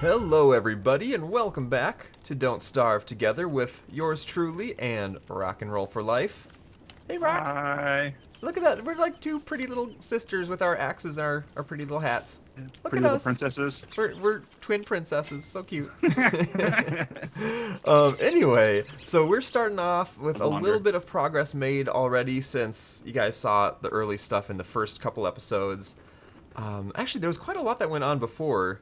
Hello everybody and welcome back to Don't Starve Together with yours truly and Rock and Roll for Life. Hey Rock! Hi. Look at that, we're like two pretty little sisters with our axes and our pretty little hats. Look Pretty at little us. princesses. We're twin princesses, so cute. Anyway, so we're starting off with a little bit of progress made already since you guys saw the early stuff in the first couple episodes. Actually, there was quite a lot that went on before.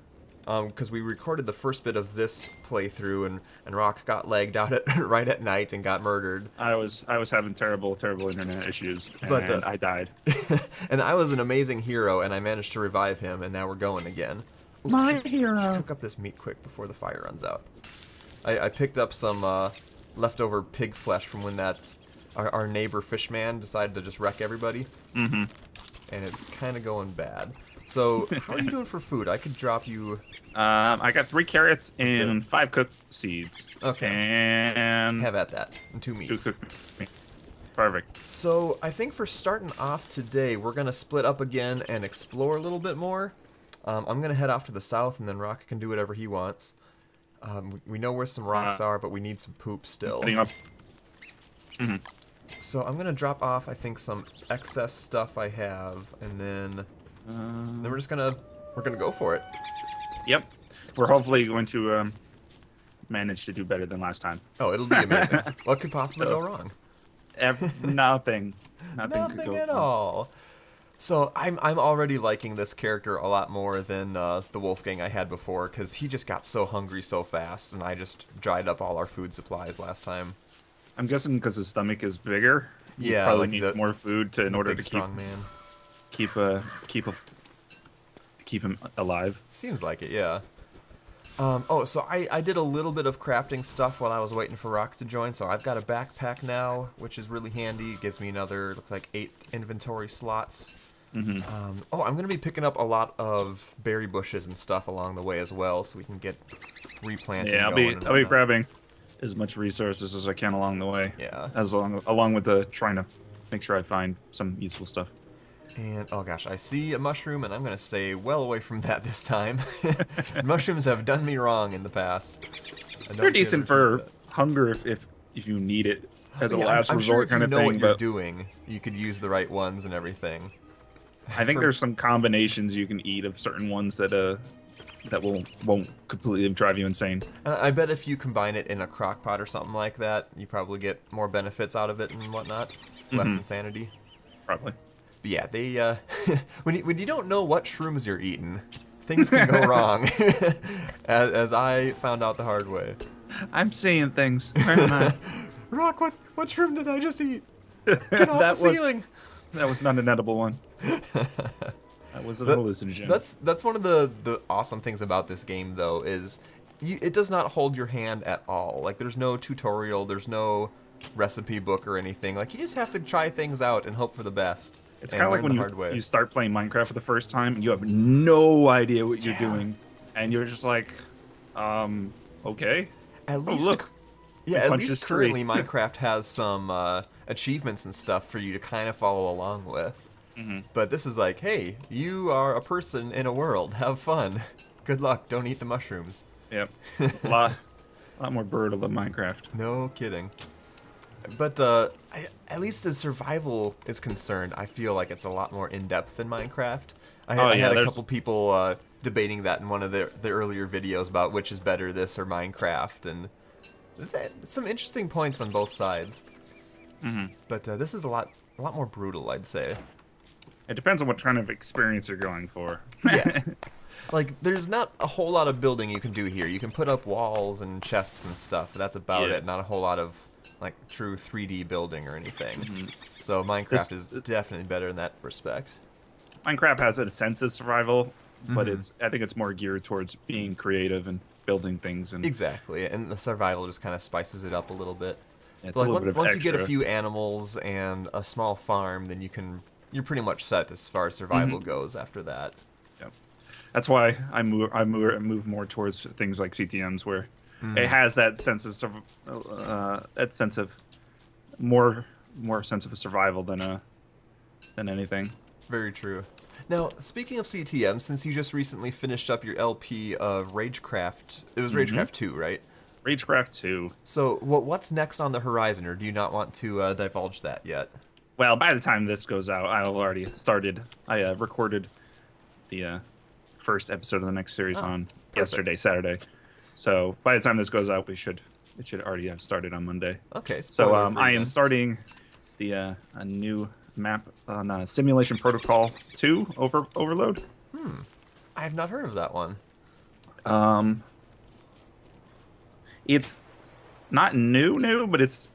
Because we recorded the first bit of this playthrough, and Rock got lagged out right at night and got murdered. I was having terrible internet issues, and But, I died. And I was an amazing hero, and I managed to revive him, and now we're going again. Ooh, My hero. Cook up this meat quick before the fire runs out. I picked up some leftover pig flesh from when our neighbor Fishman decided to just wreck everybody. Mm-hmm. And it's kind of going bad. So, how are you doing for food? I could drop you... I got 3 carrots and 5 cooked seeds. Okay. And... Have at that. And 2 meats. 2 cooked meats. Perfect. So, I think for starting off today, we're going to split up again and explore a little bit more. I'm going to head off to the south, and then Rock can do whatever he wants. We know where some rocks are, but we need some poop still. Mm-hmm. So, I'm going to drop off, I think, some excess stuff I have, and then we're just gonna go for it. Yep. We're hopefully going to manage to do better than last time. Oh, it'll be amazing. What could possibly go wrong? Nothing. Nothing could go at wrong. all. So I'm already liking this character a lot more than the Wolfgang I had before, because he just got so hungry so fast, and I just dried up all our food supplies last time. I'm guessing because his stomach is bigger. Yeah, he probably like needs more food in order to strong man. keep him alive. Seems like it, yeah. Oh, so I did a little bit of crafting stuff while I was waiting for Rock to join. So I've got a backpack now, which is really handy. It gives me another, looks like 8 inventory slots. Mm-hmm. Oh, I'm going to be picking up a lot of berry bushes and stuff along the way as well, so we can get replanting going. I'll be grabbing as much resources as I can along the way. Yeah. Along with trying to make sure I find some useful stuff. And, oh gosh, I see a mushroom, and I'm going to stay well away from that this time. Mushrooms have done me wrong in the past. They're decent for hunger if you need it as a last I'm resort sure if kind you of know thing. what you're But doing, you could use the right ones and everything. I think there's some combinations you can eat of certain ones that won't completely drive you insane. I bet if you combine it in a crock pot or something like that, you probably get more benefits out of it and whatnot. Less insanity. Probably. But yeah, they when you don't know what shrooms you're eating, things can go wrong. as I found out the hard way. I'm seeing things. Where am I? Rock, what shroom did I just eat? Get off the ceiling. That was not an edible one. That was a hallucinogen. That's one of the awesome things about this game, though, is it does not hold your hand at all. Like, there's no tutorial, there's no recipe book or anything. Like, you just have to try things out and hope for the best. It's kind of like when you start playing Minecraft for the first time and you have no idea what you're doing, and you're just like, okay. At least look. Yeah, at least currently Minecraft has some achievements and stuff for you to kind of follow along with. Mm-hmm. But this is like, hey, you are a person in a world. Have fun. Good luck. Don't eat the mushrooms. Yep. a lot more brutal than Minecraft. No kidding. But at least as survival is concerned, I feel like it's a lot more in-depth than Minecraft. I had a couple people debating that in one of the earlier videos about which is better, this or Minecraft, and some interesting points on both sides. Mm-hmm. But this is a lot more brutal, I'd say. It depends on what kind of experience you're going for. Yeah. Like, there's not a whole lot of building you can do here. You can put up walls and chests and stuff, but that's about it. Not a whole lot of, like, true 3D building or anything. Mm-hmm. So Minecraft is definitely better in that respect. Minecraft has a sense of survival, but I think it's more geared towards being creative and building things. And exactly, and the survival just kind of spices it up a little bit. Yeah, it's like, a little bit of once extra. you get a few animals and a small farm, then you're pretty much set as far as survival goes after that. Yep. That's why I move more towards things like CTMS, where it has that sense of more sense of a survival than anything. Very true. Now, speaking of CTM, since you just recently finished up your LP of Ragecraft, it was Ragecraft 2, right? Ragecraft 2. So, what's next on the horizon, or do you not want to divulge that yet? Well, by the time this goes out, I'll already started. I recorded the first episode of the next series on yesterday, Saturday. So by the time this goes out, it should already have started on Monday. Okay. So I am starting the a new map on Simulation Protocol 2 Overload. I have not heard of that one. It's not new, but it's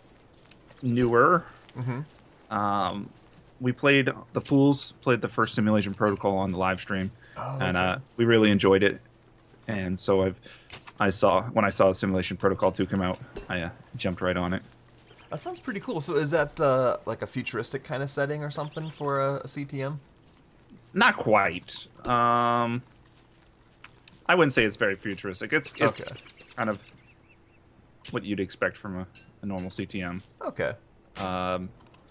newer. We played the Fools played the first Simulation Protocol on the live stream, and we really enjoyed it. And so when I saw Simulation Protocol 2 come out, I jumped right on it. That sounds pretty cool. So is that like a futuristic kind of setting or something for a CTM? Not quite. I wouldn't say it's very futuristic. It's kind of what you'd expect from a normal CTM. Okay.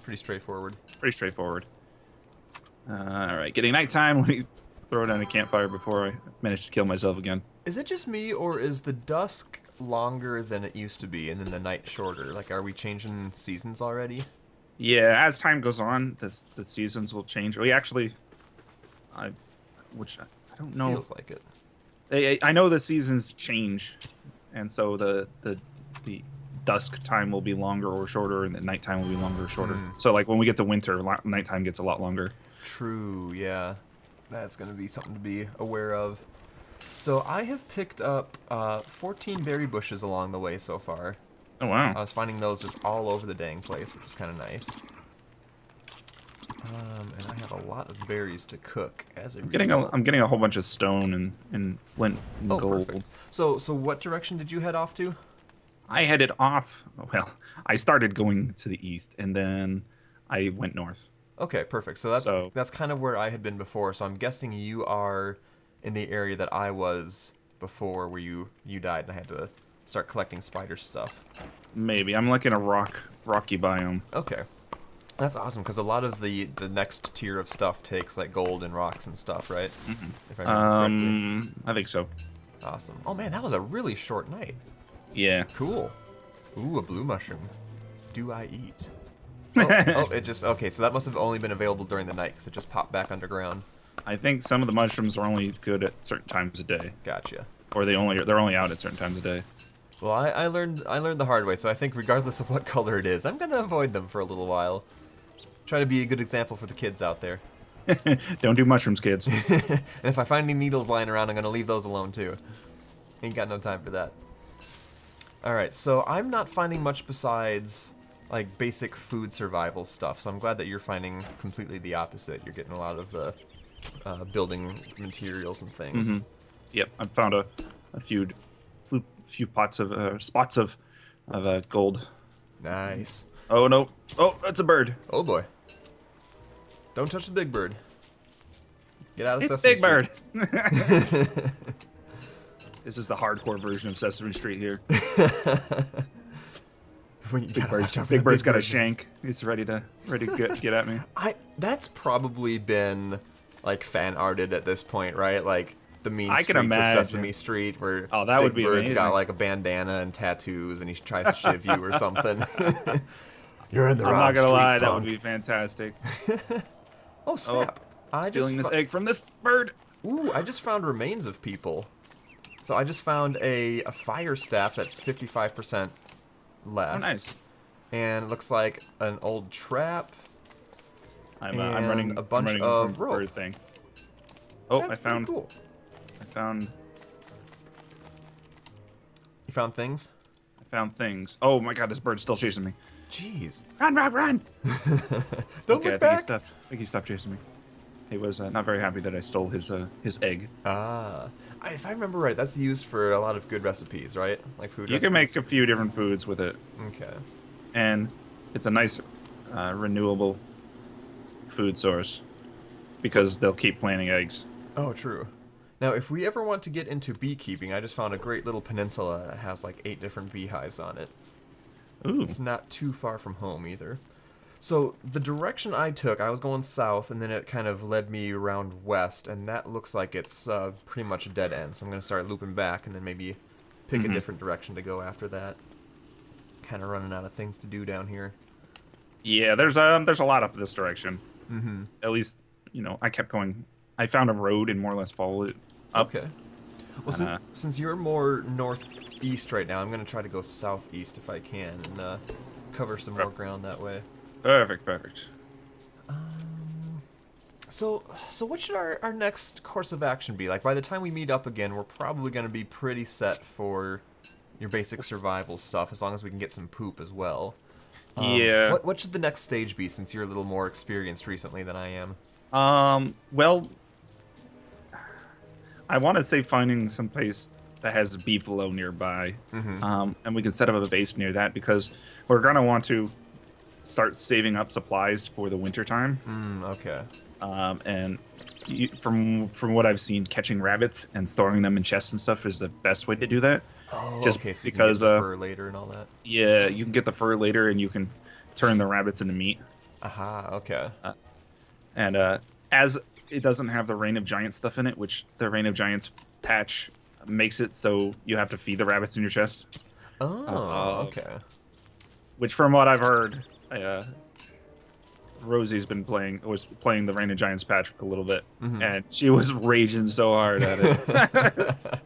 Pretty straightforward. Pretty straightforward. All right, getting nighttime. Let me throw down a campfire before I manage to kill myself again. Is it just me, or is the dusk longer than it used to be, and then the night shorter? Like, are we changing seasons already? Yeah, as time goes on, the seasons will change. We actually, I don't know. Feels like it. I know the seasons change, and so the dusk time will be longer or shorter, and the nighttime will be longer or shorter. So like when we get to winter, nighttime gets a lot longer. True, yeah. That's going to be something to be aware of. So I have picked up 14 berry bushes along the way so far. Oh, wow. I was finding those just all over the dang place, which is kind of nice. And I have a lot of berries to cook as a result. I'm getting a whole bunch of stone and flint and gold. Perfect. So what direction did you head off to? I headed off. Well, I started going to the east, and then I went north. Okay, perfect. So that's kind of where I had been before. So I'm guessing you are in the area that I was before, where you died, and I had to start collecting spider stuff. Maybe I'm like in a rocky biome. Okay, that's awesome, because a lot of the next tier of stuff takes like gold and rocks and stuff, right? If I remember correctly. I think so. Awesome. Oh man, that was a really short night. Yeah. Cool. Ooh, a blue mushroom. Do I eat? It just okay. So that must have only been available during the night, because it just popped back underground. I think some of the mushrooms are only good at certain times a day. Gotcha. Or they're only out at certain times a day. Well, I learned the hard way, so I think regardless of what color it is, I'm gonna avoid them for a little while. Try to be a good example for the kids out there. Don't do mushrooms, kids. And if I find any needles lying around, I'm gonna leave those alone too. Ain't got no time for that. Alright, so I'm not finding much besides like basic food survival stuff, so I'm glad that you're finding completely the opposite. You're getting a lot of the building materials and things. Yep, I found a few spots of gold. Nice. Oh no! Oh, that's a bird. Oh boy! Don't touch the big bird. Get out of It's Sesame Big Bird. Street. This is the hardcore version of Sesame Street here. Big Bird's got a shank. He's ready to get at me. That's probably been like fan arted at this point, right? Like the mean I can streets of imagine. Sesame Street, where that Big would be Bird's amazing. got like a bandana and tattoos, and he tries to shiv you or something. You're in the I'm wrong not gonna street, lie, that punk. would be fantastic. Oh snap! Stealing this egg from this bird. Ooh, I just found remains of people. So I just found a fire staff that's 55% left. Oh, nice. And it looks like an old trap. I'm running a bunch I'm running of from rope. bird thing. Oh, That's I found. pretty cool. I found things. Oh my god, this bird's still chasing me. Jeez. Run! Don't look back. I think he stopped chasing me. He was not very happy that I stole his egg. If I remember right, that's used for a lot of good recipes, right? Like food You recipes. can make a few different foods with it, Okay. and it's a nice renewable food source because they'll keep planting eggs. Oh, true. Now, if we ever want to get into beekeeping, I just found a great little peninsula that has like 8 different beehives on it. Ooh. It's not too far from home either. So the direction I took, I was going south, and then it kind of led me around west, and that looks like it's pretty much a dead end. So I'm going to start looping back, and then maybe pick a different direction to go after that. Kind of running out of things to do down here. Yeah, there's a lot up this direction. At least, you know, I kept going. I found a road and more or less followed it up. Okay. Well, since you're more northeast right now, I'm going to try to go southeast if I can, and cover some more ground that way. Perfect. So what should our next course of action be? Like, by the time we meet up again, we're probably going to be pretty set for your basic survival stuff, as long as we can get some poop as well. Yeah. What should the next stage be, since you're a little more experienced recently than I am? Well, I want to say finding some place that has beefalo nearby, and we can set up a base near that, because we're gonna want to start saving up supplies for the winter time. Okay. And from what I've seen, catching rabbits and storing them in chests and stuff is the best way to do that. Oh, just okay, so because you can get the fur later and all that. Yeah, you can get the fur later, and you can turn the rabbits into meat. Aha, okay. And as it doesn't have the Reign of Giants stuff in it, which the Reign of Giants patch makes it so you have to feed the rabbits in your chest. Oh, okay. Which, from what I've heard, Rosie's been was playing the Reign of Giants patch for a little bit, and she was raging so hard at it.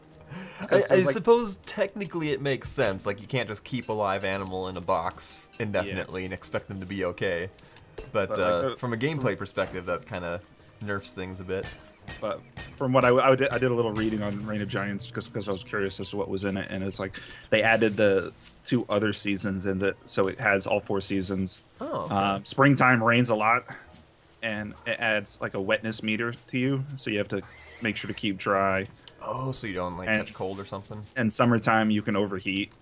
I suppose technically it makes sense. Like, you can't just keep a live animal in a box indefinitely and expect them to be okay. But from a gameplay perspective, that kind of nerfs things a bit. But from what I did a little reading on Reign of Giants because I was curious as to what was in it, and it's like they added the 2 other seasons in it, so it has all 4 seasons. Oh. Okay. Springtime rains a lot, and it adds like a wetness meter to you, so you have to make sure to keep dry. Oh, so you don't like catch cold or something? And summertime you can overheat.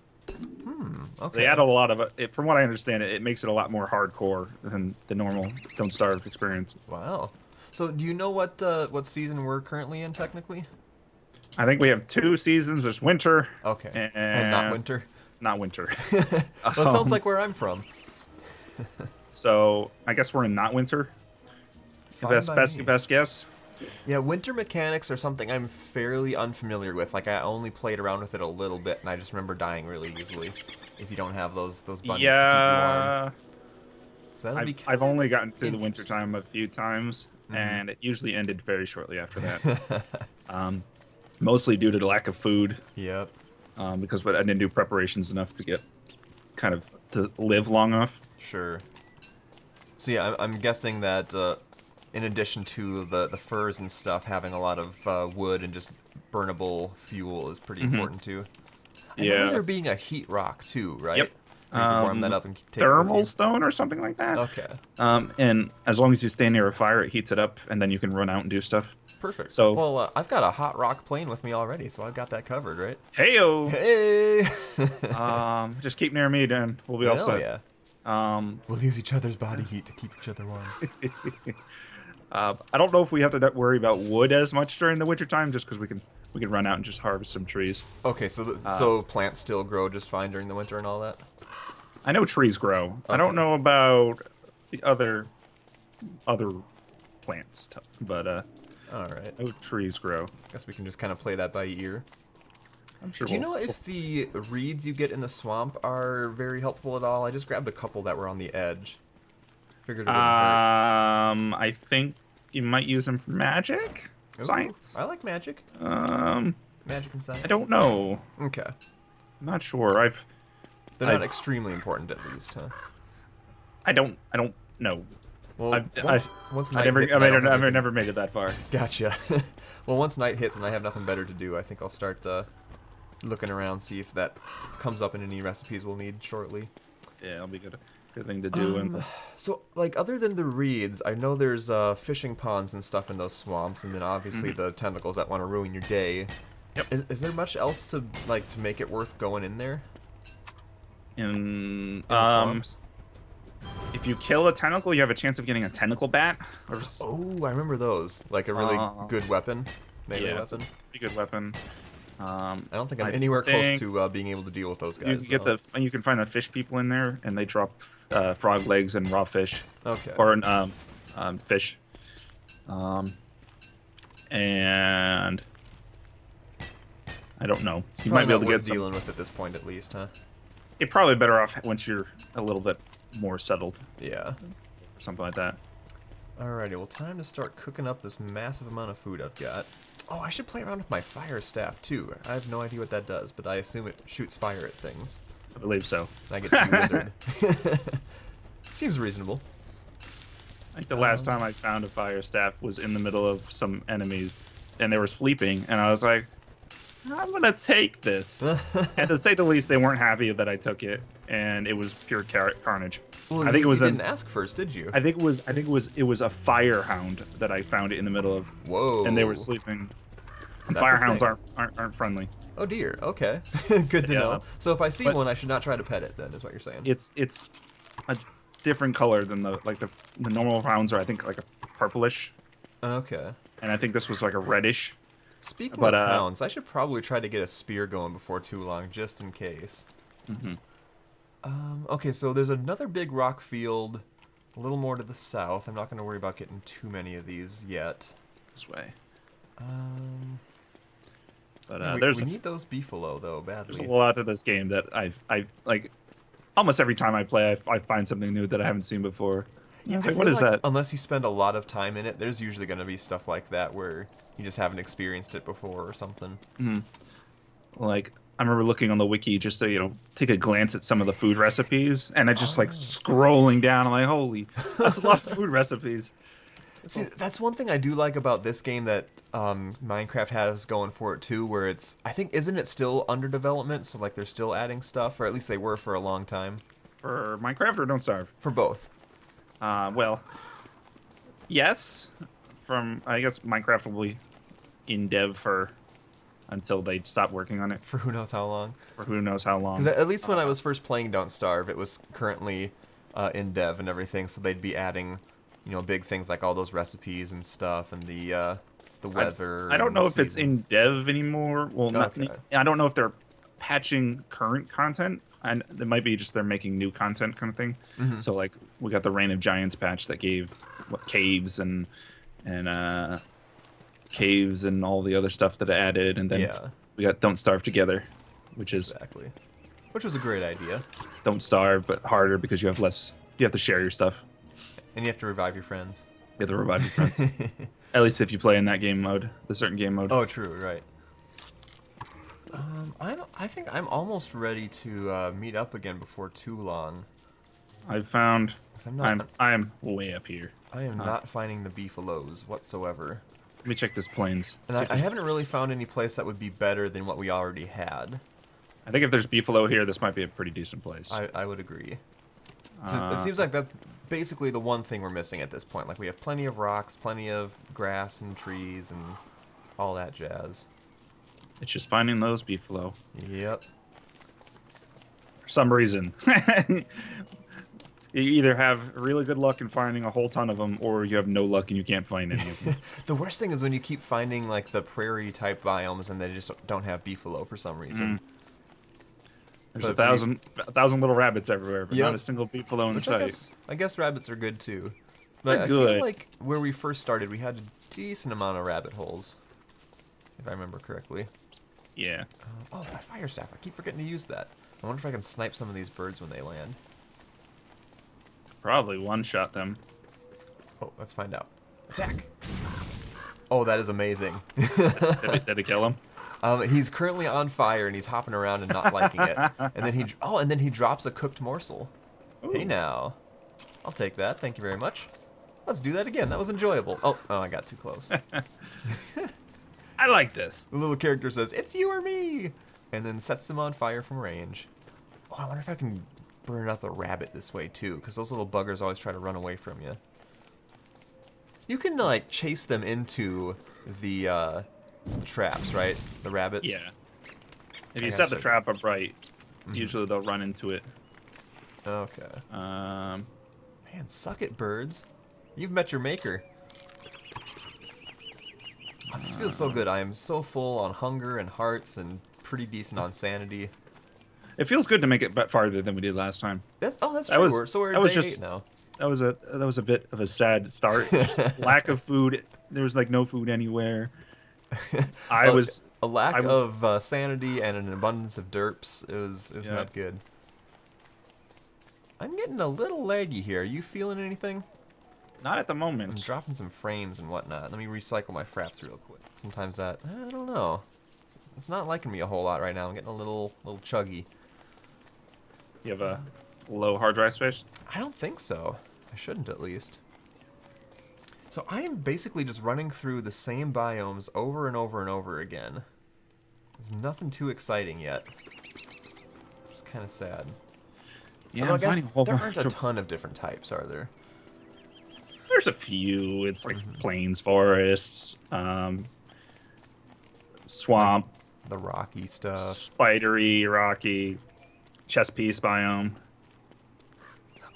Okay. They add a lot of it. From what I understand, it makes it a lot more hardcore than the normal Don't Starve experience. Wow. So do you know what season we're currently in technically? I think we have 2 seasons. There's winter. Okay. And not winter? Not winter. Well, it sounds like where I'm from. So I guess we're in not winter. Best guess. Yeah, winter mechanics are something I'm fairly unfamiliar with. Like, I only played around with it a little bit, and I just remember dying really easily if you don't have those bunnies to keep you warm. So I've only gotten to the winter time a few times, and it usually ended very shortly after that. Mostly due to the lack of food. Yep. Because I didn't do preparations enough to get to live long enough. Sure. So yeah, I'm guessing that in addition to the furs and stuff, having a lot of wood and just burnable fuel is pretty important too. I remember there being a heat rock too, right? Yep. You can warm that up and take thermal stone or something like that. Okay. And as long as you stay near a fire, it heats it up, and then you can run out and do stuff. Perfect. So, well, I've got a hot rock plane with me already, so I've got that covered, right? Heyo! Hey! Just keep near me, then we'll be all set. Yeah. We'll use each other's body heat to keep each other warm. I don't know if we have to worry about wood as much during the wintertime, just because we can run out and just harvest some trees. Okay, so plants still grow just fine during the winter and all that? I know trees grow. Okay. I don't know about the other plants, but all right. I know trees grow. Guess we can just kind of play that by ear. I'm sure. Do you know if the reeds you get in the swamp are very helpful at all? I just grabbed a couple that were on the edge. Figured it wouldn't hurt. I think you might use them for magic. Ooh, science. I like magic. Magic and science. I don't know. Okay. I'm not sure. They're not extremely important, at least, huh? I don't know. Well, once night I've hits, never made it that far. Gotcha. Well, once night hits and I have nothing better to do, I think I'll start looking around, see if that comes up in any recipes we'll need shortly. Yeah, it'll be good thing to do. So, like, other than the reeds, I know there's fishing ponds and stuff in those swamps, and then obviously the tentacles that want to ruin your day. Yep. Is there much else to make it worth going in there? In the swamps? If you kill a tentacle, you have a chance of getting a tentacle bat. Oh, I remember those. Like a really good weapon. It's a pretty good weapon. I don't think I'm anywhere close to being able to deal with those guys. You can you can find the fish people in there, and they drop frog legs and raw fish. Okay. Or fish. And I don't know. It's You might be able to worth get some. dealing with at this point, at least, huh? You're probably better off once you're a little bit more settled, Yeah. or something like that. Alrighty, well, time to start cooking up this massive amount of food I've got. Oh, I should play around with my fire staff, too. I have no idea what that does, but I assume it shoots fire at things. I believe so. I get to be wizard. Seems reasonable. I think the last time I found a fire staff was in the middle of some enemies, and they were sleeping, and I was like, I'm gonna take this. And to say the least, they weren't happy that I took it, and it was pure carnage. Well, I think it was. You didn't ask first, did you? I think it was a fire hound that I found it in the middle of. Whoa. And they were sleeping. And That's fire a hounds thing. aren't friendly. Oh dear. Okay. Good to Yeah. know. So if I see But- one, I should not try to pet it. Then is what you're saying. It's a different color than the normal hounds are. I think like a purplish, Okay. and I think this was like a reddish. Speaking But, of hounds, I should probably try to get a spear going before too long, just in case. Mm-hmm. Okay, so there's another big rock field a little more to the south. I'm not going to worry about getting too many of these yet. This way. But There's we need those beefalo, though, badly. there's a lot to this game that I've like almost every time I play, I find something new that I haven't seen before. Yeah, I was I like, feel what is like that? Unless you spend a lot of time in it, there's usually going to be stuff like that where you just haven't experienced it before or something. Like I remember looking on the wiki just to take a glance at some of the food recipes, and I just like scrolling down. I'm like, holy, that's a lot of food recipes. See, that's one thing I do like about this game that Minecraft has going for it too, where it's, I think, isn't it still under development? So like they're still adding stuff, or at least they were for a long time. For Minecraft or Don't Starve? For both. Well, yes. I guess Minecraft will be in dev until they stop working on it. For who knows how long. For who knows how long. Because at least when I was first playing Don't Starve, it was currently in dev and everything, so they'd be adding, big things like all those recipes and stuff, and the weather. I don't know and if it's in seasons. dev anymore. Well, Okay. I don't know if they're patching current content, and it might be just they're making new content kind of thing. So like we got the Reign of Giants patch that gave caves and caves and all the other stuff that it added, and then we got Don't Starve Together, which is Exactly. Which was a great idea. Don't starve, but harder because you have less. You have to share your stuff. And you have to revive your friends. You have to revive your friends. At least if you play in that game mode, the certain game mode. Oh, true, right. I think I'm almost ready to meet up again before too long. I've found. 'Cause I'm I'm way up here. I am not finding the beefaloes whatsoever. Let me check this plains. And I haven't really found any place that would be better than what we already had. I think if there's beefalo here, this might be a pretty decent place. I would agree. It seems like that's basically the one thing we're missing at this point. Like, we have plenty of rocks, plenty of grass and trees and all that jazz. It's just finding those beefalo. Yep. For some reason. You either have really good luck in finding a whole ton of them, or you have no luck and you can't find any of them. The worst thing is when you keep finding, like, the prairie-type biomes and they just don't have beefalo for some reason. There's But a thousand little rabbits everywhere, but Yep. not a single beefalo in Which sight. I guess rabbits are good, too. But They're I good. feel like where we first started, we had a decent amount of rabbit holes, if I remember correctly. Yeah. Oh, my fire staff. I keep forgetting to use that. I wonder if I can snipe some of these birds when they land. Probably one-shot them. Oh, let's find out. Attack! Oh, that is amazing. Did it kill him? He's currently on fire and he's hopping around and not liking it. And then he drops a cooked morsel. Ooh. Hey now. I'll take that. Thank you very much. Let's do that again. That was enjoyable. Oh, I got too close. I like this. The little character says, "It's you or me," and then sets him on fire from range. Oh, I wonder if I can burn up a rabbit this way too, because those little buggers always try to run away from you. You can like chase them into the traps, right? The rabbits. Yeah. If I you gotta set the start trap up right, usually they'll run into it. Okay. Um, Man, suck it, birds. You've met your maker. Oh, this feels so good. I am so full on hunger and hearts and pretty decent on sanity. It feels good to make it farther than we did last time. That's That true. was We're that at was day just 8 now. that was a bit of a sad start. Just lack of food. There was like no food anywhere. I a, was a lack I was of sanity and an abundance of derps. It was Yeah. not good. I'm getting a little laggy here. Are you feeling anything? not at the I'm moment. dropping some frames and whatnot. Let me recycle my fraps real quick. Sometimes that, I don't know. It's not liking me a whole lot right now. I'm getting a little chuggy. You have a low hard drive space. I don't think so. I shouldn't, at least. So I am basically just running through the same biomes over and over and over again. There's nothing too exciting yet. Just kind of sad. Yeah, Although I I'm guess finding a whole there bunch aren't a of. ton of different types, are there? There's a few. It's like plains, forests, swamp, The rocky stuff. spidery, rocky, Chesapeake biome.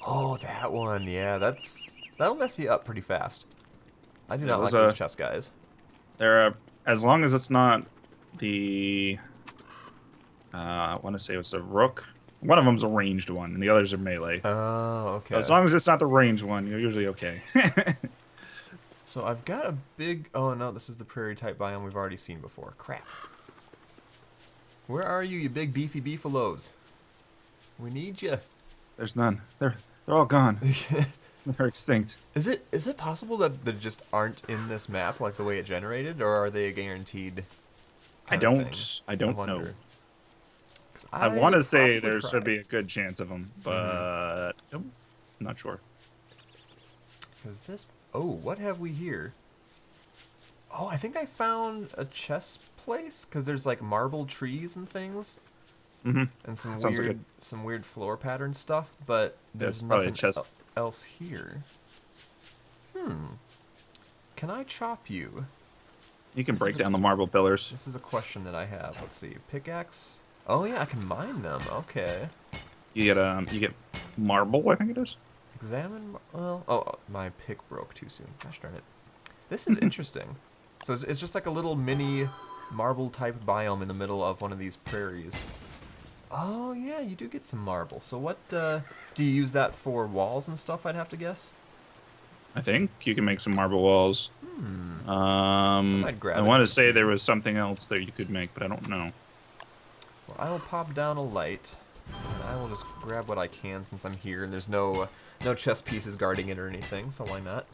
Oh, that one. Yeah, that'll mess you up pretty fast. I do not like those, these chest guys. There are, as long as it's not the. I want to say it's a rook. One of them's a ranged one, and the others are melee. Oh, okay. As long as it's not the ranged one, you're usually okay. So I've got a big... Oh, no, this is the prairie type biome we've already seen before. Crap. Where are you, you big beefy beefalos? We need you. There's none. They're all gone. They're extinct. Is it possible that they just aren't in this map like the way it generated, or are they a guaranteed I kind of thing? don't know. wonder. 'Cause I want to say probably there cry. should be a good chance of them, but nope, I'm not sure. Because this... Oh, what have we here? Oh, I think I found a chess place, because there's like marble trees and things. Mm-hmm. And Sounds like some weird floor pattern stuff, but there's That's probably a nothing chest. else here. Can I chop you? You can This break is a- down the marble pillars. This is a question that I have. Let's see. Pickaxe. Oh yeah, I can mine them. Okay. You get marble, I think it is. Examine. Well, oh, my pick broke too soon. Gosh darn it. This is interesting. So it's just like a little mini marble type biome in the middle of one of these prairies. Oh yeah, you do get some marble. So what do you use that for walls and stuff? I'd have to guess. I think you can make some marble walls. might grab I it want to just to say see. there was something else that you could make, but I don't know. Well, I will pop down a light. And I will just grab what I can since I'm here, and there's no chess pieces guarding it or anything. So why not?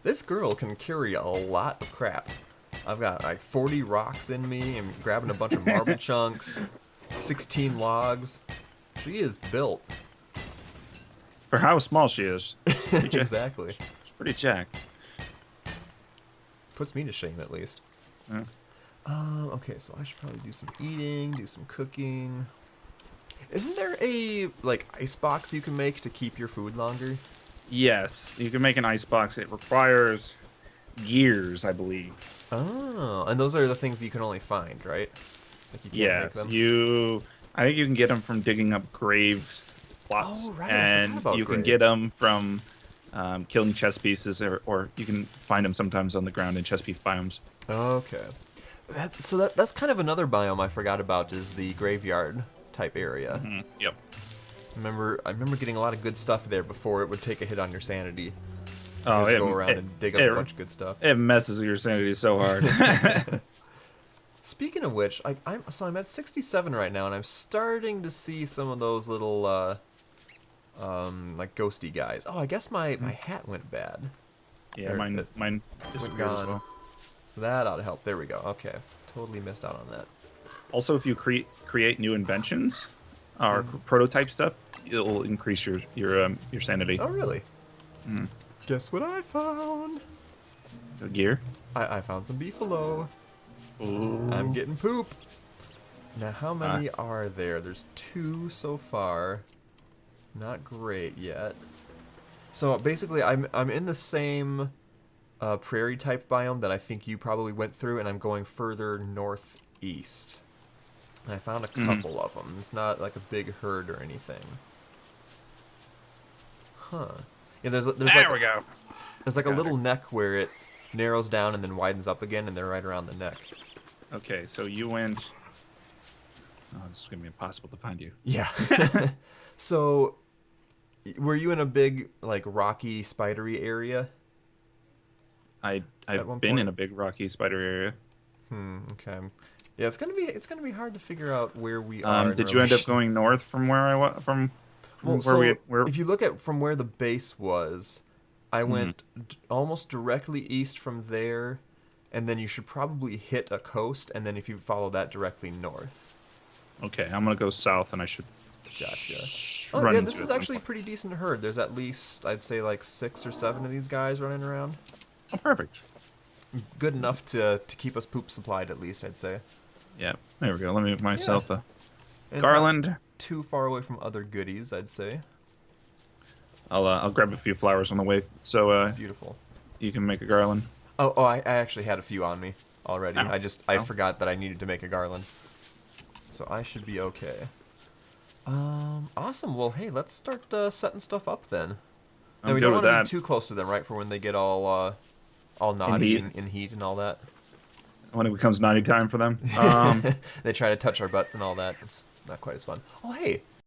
This girl can carry a lot of crap. I've got like 40 rocks in me. I'm grabbing a bunch of marble chunks, 16 logs. She is built. For how small she is, Exactly. she's pretty jacked. Puts me to shame at least. Yeah. Okay, so I should probably do some eating, do some cooking. Isn't there a like ice box you can make to keep your food longer? Yes, you can make an ice box. It requires years, I believe. Oh, and those are the things you can only find, right? Like you can't Yes, make them? I think you can get them from digging up grave plots, Oh, right, I and forgot about you can get graves. them from killing chess pieces, or you can find them sometimes on the ground in Chesapeake biomes. Okay. That's kind of another biome I forgot about is the graveyard type area. Yep. I remember getting a lot of good stuff there before it would take a hit on your sanity. Oh, Just go around and dig up a bunch of good stuff. It messes with your sanity so hard. Speaking of which, I'm at 67 right now, and I'm starting to see some of those little like ghosty guys. Oh, I guess my hat went bad. Yeah, Or, mine disappeared as gone. well. So that ought to help. There we go. Okay. Totally missed out on that. Also, if you create new inventions or prototype stuff, it'll increase your sanity. Oh, really? Guess what I found? Gear. I found some beefalo. Ooh. I'm getting poop. Now, how many are there? There's 2 so far. Not great yet. So basically, I'm in the same prairie type biome that I think you probably went through, and I'm going further northeast. And I found a couple of them. It's not like a big herd or anything. Huh. Yeah, there's There we go. There's like a Got little neck where it narrows down and then widens up again, and they're right around the neck. Okay, so you went. Oh, this is gonna be impossible to find you. Yeah. So, were you in a big, like, rocky, spidery area? I've one been point? in a big rocky spider area. Okay. Yeah, it's gonna be hard to figure out where we are. in Did you end up relation- going north from where I was from Well, where so we where? if you look at from where the base was, I went almost directly east from there, and then you should probably hit a coast, and then if you follow that directly north. Okay, I'm gonna go south, and I should. Gotcha. Oh Run yeah, into this it is at some actually a point. pretty decent herd. There's at least, I'd say, like 6 or 7 of these guys running around. Oh, perfect. Good enough to keep us poop supplied, at least, I'd say. Yeah, there we go. Let me make myself a And it's not garland. too far away from other goodies, I'd say. I'll grab a few flowers on the way, so Beautiful. you can make a garland. Oh, I actually had a few on me already. Oh. I Oh. forgot that I needed to make a garland. So I should be okay. Awesome. Well, hey, let's start setting stuff up then. I'm Now, we good don't with want to be that. too close to them, right? For when they get all naughty heat. in heat and all that. When it becomes naughty time for them. They try to touch our butts and all that. It's not quite as fun. Oh, hey,